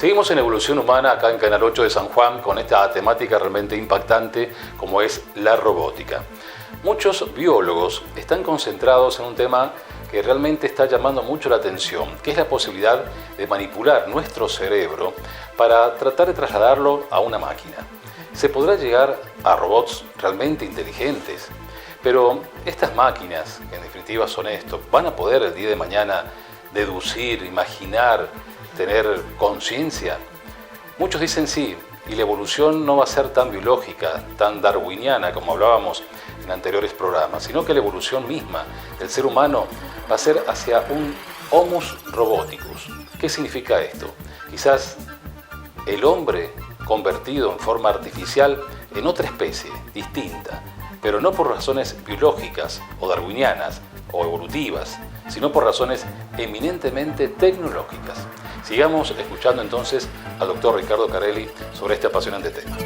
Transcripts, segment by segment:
Seguimos en Evolución Humana acá en Canal 8 de San Juan con esta temática realmente impactante como es la robótica. Muchos biólogos están concentrados en un tema que realmente está llamando mucho la atención, que es la posibilidad de manipular nuestro cerebro para tratar de trasladarlo a una máquina. Se podrá llegar a robots realmente inteligentes, pero estas máquinas, que en definitiva son esto, ¿van a poder el día de mañana deducir, imaginar, tener conciencia? Muchos dicen sí, y la evolución no va a ser tan biológica, tan darwiniana como hablábamos en anteriores programas, sino que la evolución misma del ser humano va a ser hacia un Homus roboticus. ¿Qué significa esto? Quizás el hombre convertido en forma artificial en otra especie distinta, pero no por razones biológicas o darwinianas o evolutivas, sino por razones eminentemente tecnológicas. Sigamos escuchando entonces al doctor Ricardo Carelli sobre este apasionante tema.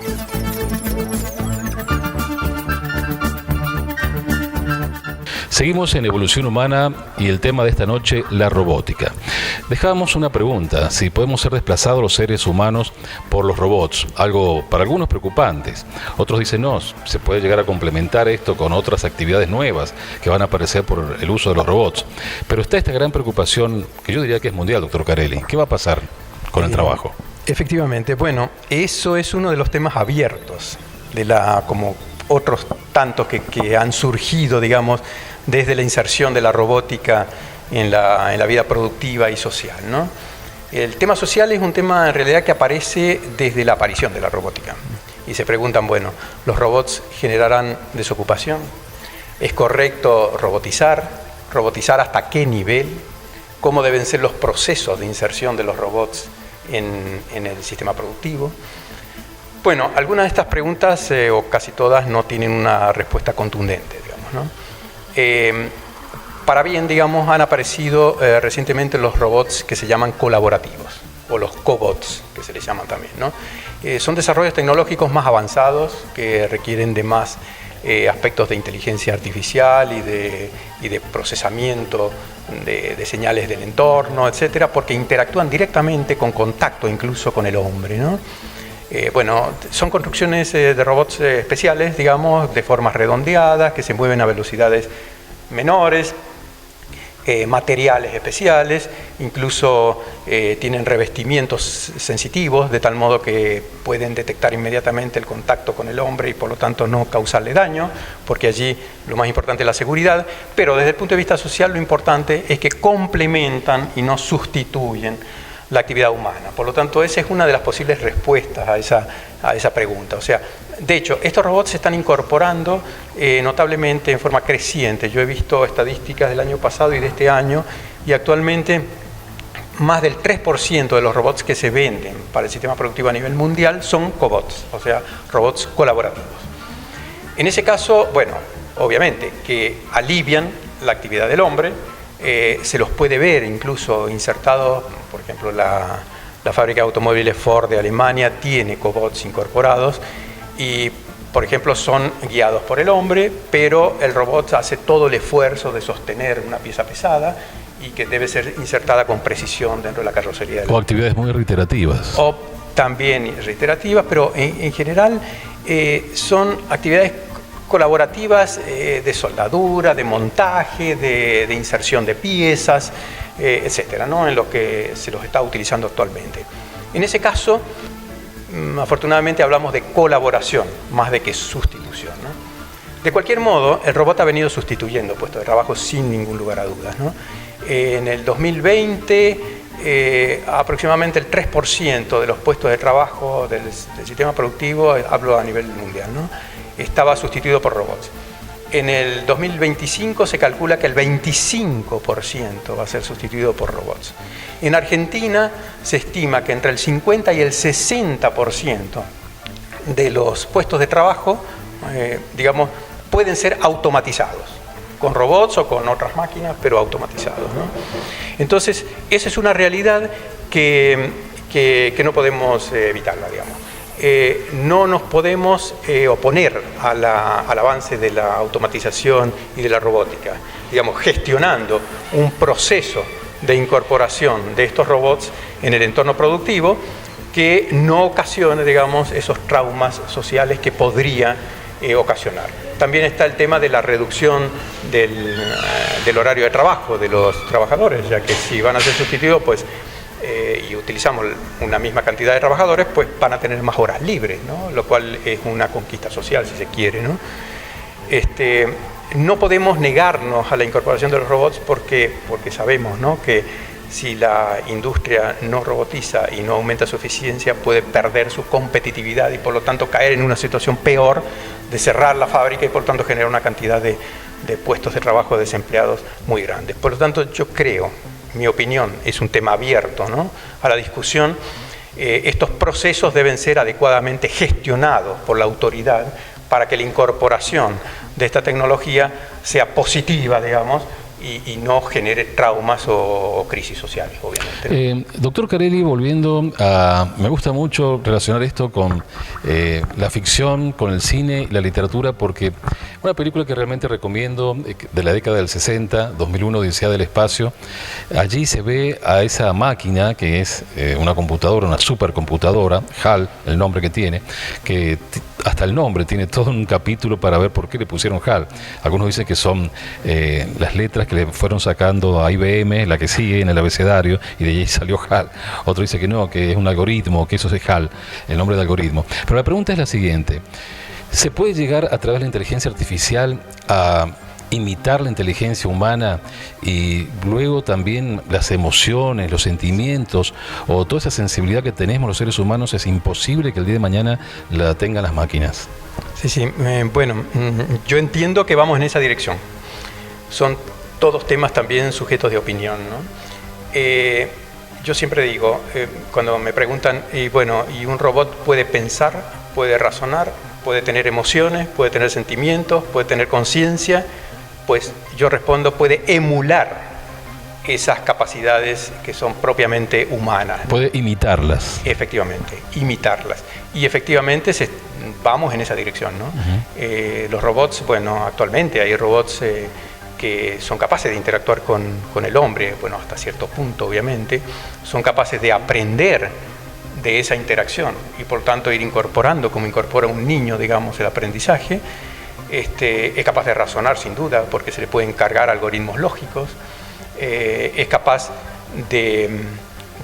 Seguimos en Evolución Humana y el tema de esta noche, la robótica. Dejábamos una pregunta, si podemos ser desplazados los seres humanos por los robots, algo para algunos preocupantes. Otros dicen no, se puede llegar a complementar esto con otras actividades nuevas que van a aparecer por el uso de los robots. Pero está esta gran preocupación, que yo diría que es mundial, doctor Carelli. ¿Qué va a pasar con el trabajo? Efectivamente, bueno, eso es uno de los temas abiertos, como otros tantos que han surgido, digamos, desde la inserción de la robótica en la vida productiva y social, ¿no? El tema social es un tema en realidad que aparece desde la aparición de la robótica. Y se preguntan, bueno, ¿los robots generarán desocupación? ¿Es correcto robotizar? ¿Robotizar hasta qué nivel? ¿Cómo deben ser los procesos de inserción de los robots en el sistema productivo? Bueno, algunas de estas preguntas, o casi todas, no tienen una respuesta contundente, digamos, ¿no? Para bien, digamos, han aparecido recientemente los robots que se llaman colaborativos, o los cobots, que se les llaman también, ¿no? Son desarrollos tecnológicos más avanzados que requieren de más aspectos de inteligencia artificial y de procesamiento de señales del entorno, etcétera, porque interactúan directamente con contacto incluso con el hombre, ¿no? Bueno, son construcciones de robots especiales, digamos, de formas redondeadas, que se mueven a velocidades menores, materiales especiales, incluso tienen revestimientos sensitivos, de tal modo que pueden detectar inmediatamente el contacto con el hombre y por lo tanto no causarle daño, porque allí lo más importante es la seguridad, pero desde el punto de vista social lo importante es que complementan y no sustituyen la actividad humana. Por lo tanto, esa es una de las posibles respuestas a esa pregunta. O sea, de hecho, estos robots se están incorporando notablemente en forma creciente. Yo he visto estadísticas del año pasado y de este año, y actualmente más del 3% de los robots que se venden para el sistema productivo a nivel mundial son cobots, o sea, robots colaborativos. En ese caso, bueno, obviamente que alivian la actividad del hombre. Se los puede ver incluso insertados, por ejemplo, la fábrica de automóviles Ford de Alemania tiene cobots incorporados y, por ejemplo, son guiados por el hombre, pero el robot hace todo el esfuerzo de sostener una pieza pesada y que debe ser insertada con precisión dentro de la carrocería. O actividades muy reiterativas. O también reiterativas, pero en general son actividades colaborativas de soldadura, de montaje, de inserción de piezas, etcétera, ¿no? En lo que se los está utilizando actualmente. En ese caso, afortunadamente hablamos de colaboración más de que sustitución, ¿no? De cualquier modo, el robot ha venido sustituyendo puestos de trabajo sin ningún lugar a dudas, ¿no? En el 2020, aproximadamente el 3% de los puestos de trabajo del sistema productivo, hablo a nivel mundial, ¿no?, estaba sustituido por robots. En el 2025 se calcula que el 25% va a ser sustituido por robots. En Argentina se estima que entre el 50 y el 60% de los puestos de trabajo, digamos, pueden ser automatizados, con robots o con otras máquinas, pero automatizados, ¿no? Entonces, esa es una realidad que no podemos evitarla, digamos. No nos podemos oponer al avance de la automatización y de la robótica, digamos, gestionando un proceso de incorporación de estos robots en el entorno productivo, que no ocasione, digamos, esos traumas sociales que podría ocasionar. También está el tema de la reducción del horario de trabajo de los trabajadores, ya que si van a ser sustituidos, pues, y utilizamos una misma cantidad de trabajadores, pues van a tener más horas libres, ¿no? Lo cual es una conquista social, si se quiere, ¿no? No podemos negarnos a la incorporación de los robots porque sabemos, ¿no?, que si la industria no robotiza y no aumenta su eficiencia, puede perder su competitividad y por lo tanto caer en una situación peor de cerrar la fábrica y por lo tanto generar una cantidad de puestos de trabajo desempleados muy grandes. Por lo tanto, yo creo, mi opinión, es un tema abierto, ¿no?, a la discusión. Estos procesos deben ser adecuadamente gestionados por la autoridad para que la incorporación de esta tecnología sea positiva, digamos, y no genere traumas o crisis sociales, obviamente. Doctor Carelli, volviendo a... Me gusta mucho relacionar esto con la ficción, con el cine y la literatura, porque una película que realmente recomiendo, de la década del 60, 2001, Odisea del Espacio, allí se ve a esa máquina, que es una computadora, una supercomputadora, HAL, el nombre que tiene, que hasta el nombre tiene todo un capítulo para ver por qué le pusieron HAL. Algunos dicen que son las letras que le fueron sacando a IBM, la que sigue en el abecedario, y de ahí salió HAL. Otro dice que no, que es un algoritmo, que eso es HAL, el nombre de algoritmo. Pero la pregunta es la siguiente: ¿se puede llegar a través de la inteligencia artificial a imitar la inteligencia humana y luego también las emociones, los sentimientos o toda esa sensibilidad que tenemos los seres humanos? Es imposible que el día de mañana la tengan las máquinas. Sí, bueno, yo entiendo que vamos en esa dirección. Son todos temas también sujetos de opinión, ¿no? Yo siempre digo, cuando me preguntan, y un robot puede pensar, puede razonar, puede tener emociones, puede tener sentimientos, puede tener conciencia, pues yo respondo, puede emular esas capacidades que son propiamente humanas, ¿no? Puede imitarlas. Efectivamente, imitarlas. Y efectivamente vamos en esa dirección, ¿no? Los robots, actualmente hay robots que son capaces de interactuar con el hombre, hasta cierto punto, obviamente, son capaces de aprender de esa interacción y por tanto ir incorporando, como incorpora un niño, digamos, el aprendizaje. Es capaz de razonar sin duda porque se le pueden cargar algoritmos lógicos, es capaz de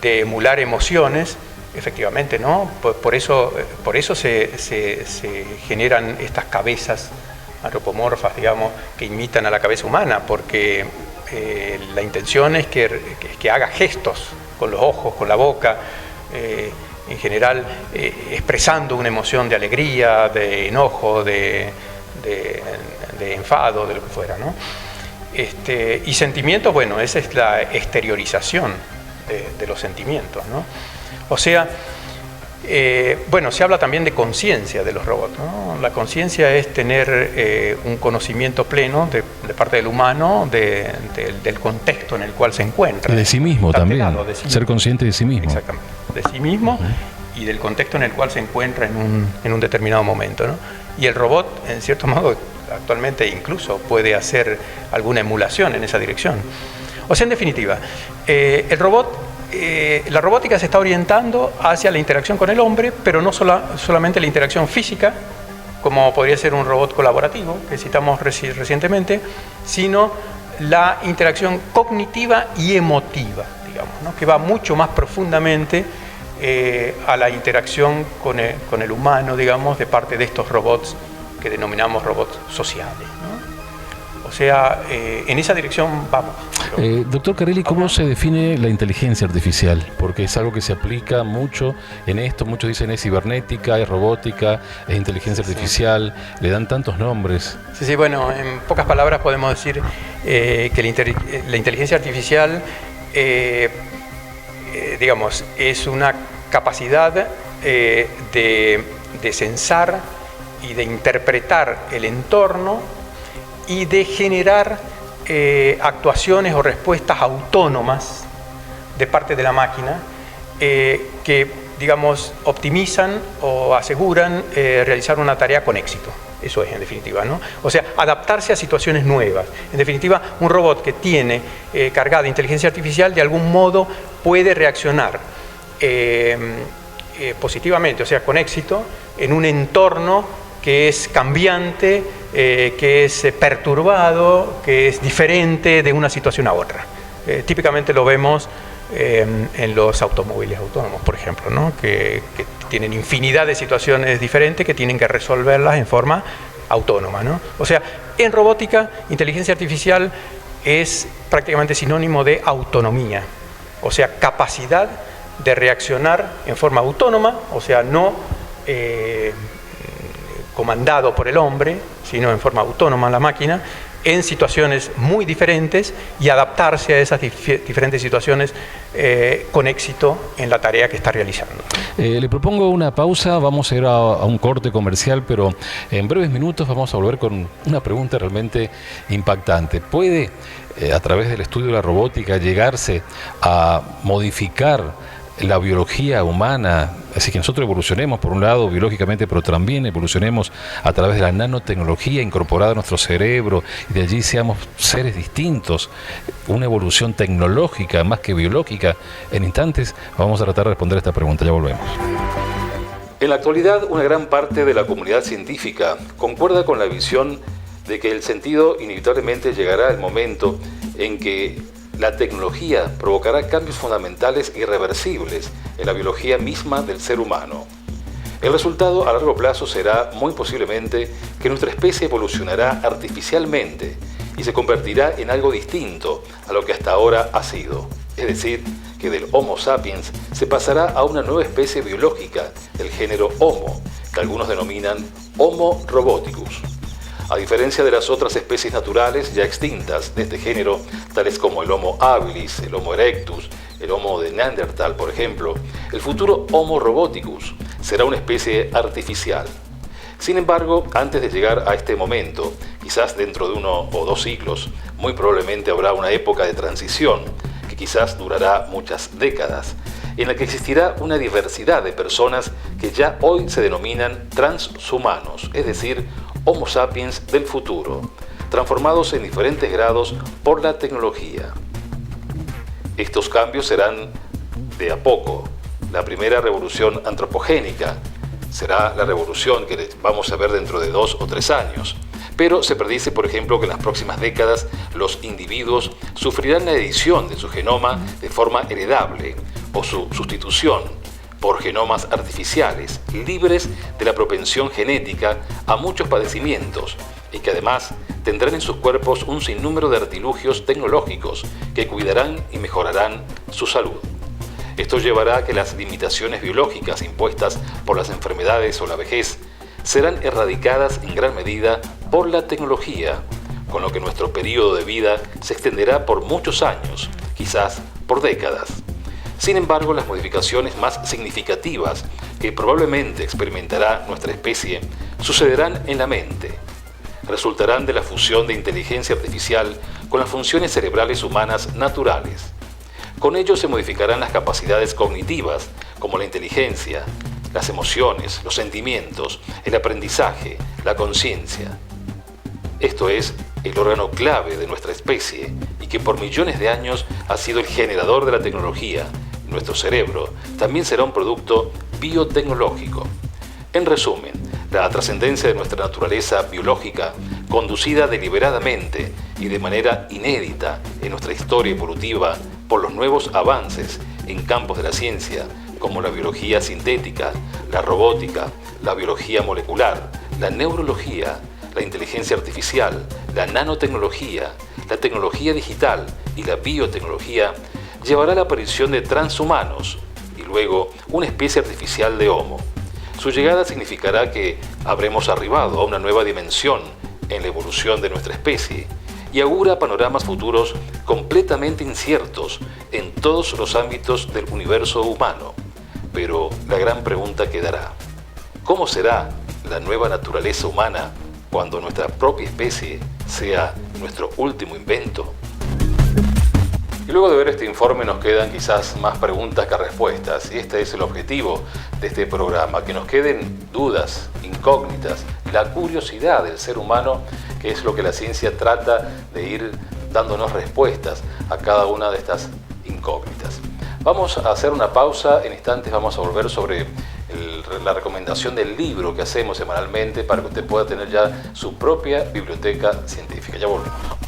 emular emociones, efectivamente, ¿no? Por eso se generan estas cabezas antropomorfas, digamos, que imitan a la cabeza humana, porque la intención es que haga gestos con los ojos, con la boca, en general expresando una emoción de alegría, de enojo, de enfado, de lo que fuera, ¿no? Y sentimientos, esa es la exteriorización de los sentimientos, ¿no? O sea, se habla también de conciencia de los robots, ¿no? La conciencia es tener un conocimiento pleno de parte del humano del contexto en el cual se encuentra. Y de sí mismo también, ser consciente de sí mismo. Exactamente, de sí mismo y del contexto en el cual se encuentra en un determinado momento, ¿no? Y el robot, en cierto modo, actualmente incluso puede hacer alguna emulación en esa dirección. O sea, en definitiva, la robótica se está orientando hacia la interacción con el hombre, pero no solamente la interacción física, como podría ser un robot colaborativo, que citamos recientemente, sino la interacción cognitiva y emotiva, digamos, ¿no? Que va mucho más profundamente a la interacción con el humano, digamos, de parte de estos robots que denominamos robots sociales, ¿no? O sea, en esa dirección vamos. Doctor Carelli, ¿cómo se define la inteligencia artificial? Porque es algo que se aplica mucho en esto. Muchos dicen es cibernética, es robótica, es inteligencia artificial. Le dan tantos nombres. Sí, en pocas palabras podemos decir que la inteligencia artificial digamos, es una capacidad de censar y de interpretar el entorno y de generar actuaciones o respuestas autónomas de parte de la máquina que, digamos, optimizan o aseguran realizar una tarea con éxito. Eso es, en definitiva, ¿no? O sea, adaptarse a situaciones nuevas. En definitiva, un robot que tiene cargada inteligencia artificial, de algún modo puede reaccionar positivamente, o sea, con éxito, en un entorno que es cambiante, que es perturbado, que es diferente de una situación a otra. Típicamente lo vemos en los automóviles autónomos, por ejemplo, ¿no? que tienen infinidad de situaciones diferentes que tienen que resolverlas en forma autónoma, ¿no? O sea, en robótica, inteligencia artificial es prácticamente sinónimo de autonomía, o sea, capacidad de reaccionar en forma autónoma, o sea, no comandado por el hombre, sino en forma autónoma la máquina, en situaciones muy diferentes y adaptarse a esas diferentes situaciones con éxito en la tarea que está realizando. Le propongo una pausa, vamos a ir a un corte comercial, pero en breves minutos vamos a volver con una pregunta realmente impactante. ¿Puede, a través del estudio de la robótica, llegarse a modificar la biología humana, así que nosotros evolucionemos por un lado biológicamente, pero también evolucionemos a través de la nanotecnología incorporada a nuestro cerebro y de allí seamos seres distintos, una evolución tecnológica más que biológica? En instantes vamos a tratar de responder esta pregunta, ya volvemos. En la actualidad, una gran parte de la comunidad científica concuerda con la visión de que el sentido inevitablemente llegará el momento en que la tecnología provocará cambios fundamentales irreversibles en la biología misma del ser humano. El resultado a largo plazo será, muy posiblemente, que nuestra especie evolucionará artificialmente y se convertirá en algo distinto a lo que hasta ahora ha sido. Es decir, que del Homo sapiens se pasará a una nueva especie biológica del género Homo, que algunos denominan Homo roboticus. A diferencia de las otras especies naturales ya extintas de este género, tales como el Homo habilis, el Homo erectus, el Homo de Neandertal, por ejemplo, el futuro Homo roboticus será una especie artificial. Sin embargo, antes de llegar a este momento, quizás dentro de 1 o 2 siglos, muy probablemente habrá una época de transición, que quizás durará muchas décadas, en la que existirá una diversidad de personas que ya hoy se denominan transhumanos, es decir, Homo sapiens del futuro, transformados en diferentes grados por la tecnología. Estos cambios serán de a poco. La primera revolución antropogénica será la revolución que vamos a ver dentro de 2 o 3 años. Pero se predice, por ejemplo, que en las próximas décadas los individuos sufrirán la edición de su genoma de forma heredable o su sustitución por genomas artificiales, libres de la propensión genética a muchos padecimientos y que además tendrán en sus cuerpos un sinnúmero de artilugios tecnológicos que cuidarán y mejorarán su salud. Esto llevará a que las limitaciones biológicas impuestas por las enfermedades o la vejez serán erradicadas en gran medida por la tecnología, con lo que nuestro periodo de vida se extenderá por muchos años, quizás por décadas. Sin embargo, las modificaciones más significativas que probablemente experimentará nuestra especie sucederán en la mente. Resultarán de la fusión de inteligencia artificial con las funciones cerebrales humanas naturales. Con ello se modificarán las capacidades cognitivas, como la inteligencia, las emociones, los sentimientos, el aprendizaje, la conciencia. Esto es el órgano clave de nuestra especie y que por millones de años ha sido el generador de la tecnología. Nuestro cerebro también será un producto biotecnológico. En resumen, la trascendencia de nuestra naturaleza biológica, conducida deliberadamente y de manera inédita en nuestra historia evolutiva por los nuevos avances en campos de la ciencia, como la biología sintética, la robótica, la biología molecular, la neurología, la inteligencia artificial, la nanotecnología, la tecnología digital y la biotecnología, llevará a la aparición de transhumanos y luego una especie artificial de Homo. Su llegada significará que habremos arribado a una nueva dimensión en la evolución de nuestra especie y augura panoramas futuros completamente inciertos en todos los ámbitos del universo humano. Pero la gran pregunta quedará: ¿cómo será la nueva naturaleza humana cuando nuestra propia especie sea nuestro último invento? Y luego de ver este informe nos quedan quizás más preguntas que respuestas, y este es el objetivo de este programa, que nos queden dudas, incógnitas, la curiosidad del ser humano, que es lo que la ciencia trata de ir dándonos respuestas a cada una de estas incógnitas. Vamos a hacer una pausa, en instantes vamos a volver sobre la recomendación del libro que hacemos semanalmente para que usted pueda tener ya su propia biblioteca científica. Ya volvemos.